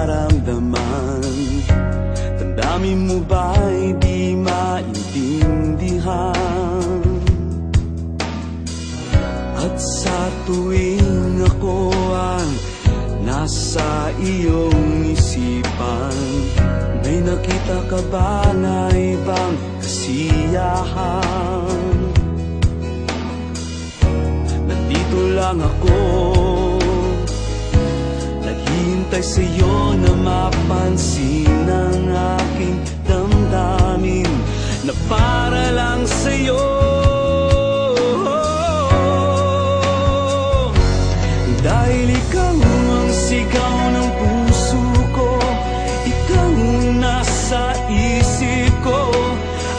nararamdaman? Damdamin mo ba'y di maintindihan? At sa tuwing ako ang nasa iyong isipan, may nakita ka ba na ibang kasiyahan? Nandito lang ako, naghihintay sa'yo na mapansin ang aking damdamin na para lang sa'yo. Dahil ikaw ang sigaw ng puso ko, ikaw ang nasa isip ko.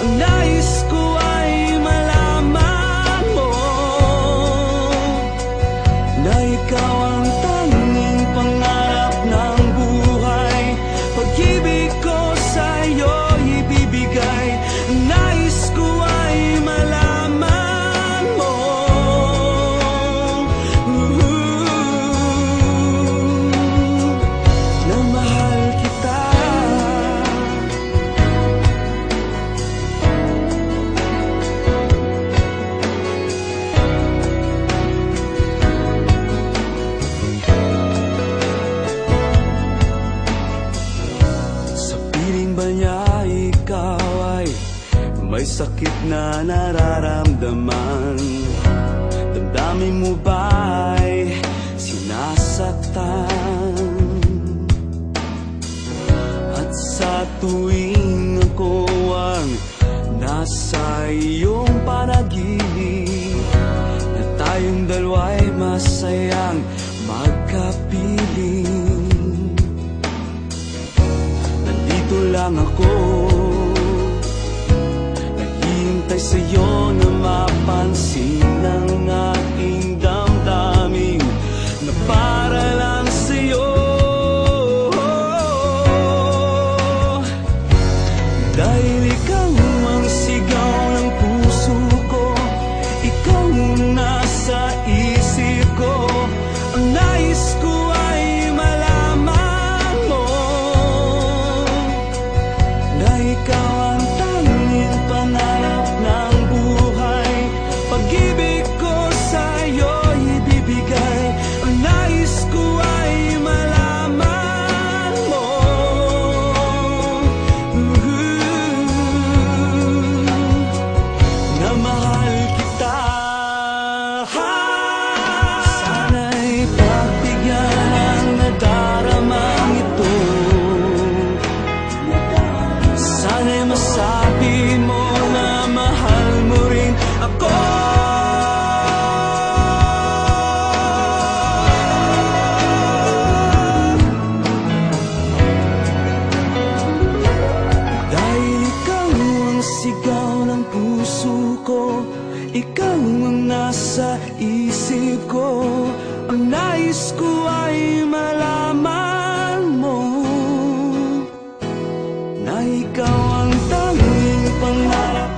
Ang nais ko ay malaman mo na ikaw ang tanging pangarap ng buhay. Pag-ibig ko sa'yo ibibigay. Ang nais ko ay malaman mo na mahal kita. Sa piling ba niya ikaw ay may sakit na nararamdaman? Damdamin mo ba'y sinasaktan? At sa tuwing ako ang nasa iyong panaginip, na tayong dalawa'y masayang magkapiling, nandito lang ako, naghihintay sa'yo na mapansin ang aking damdamin na para lang sa'yo. Dahil ikaw ang sigaw ng puso ko, ikaw ang nasa isip ko. Ang nais ko ay malaman mo na ikaw ang tanging pangarap ng buhay. Pag-ibig ko sa'yo ibibigay. Ang nais ko ay malaman mo na mahal kita. Sana'y pagbigyan ang nadaramang ito. Sana'y masabi mo na mahal mo rin ako. Dahil ikaw ang sigaw ng puso ko, ikaw ang nasa isip ko. Ang nais ko ay malaman mo na ikaw ang tanging pangarap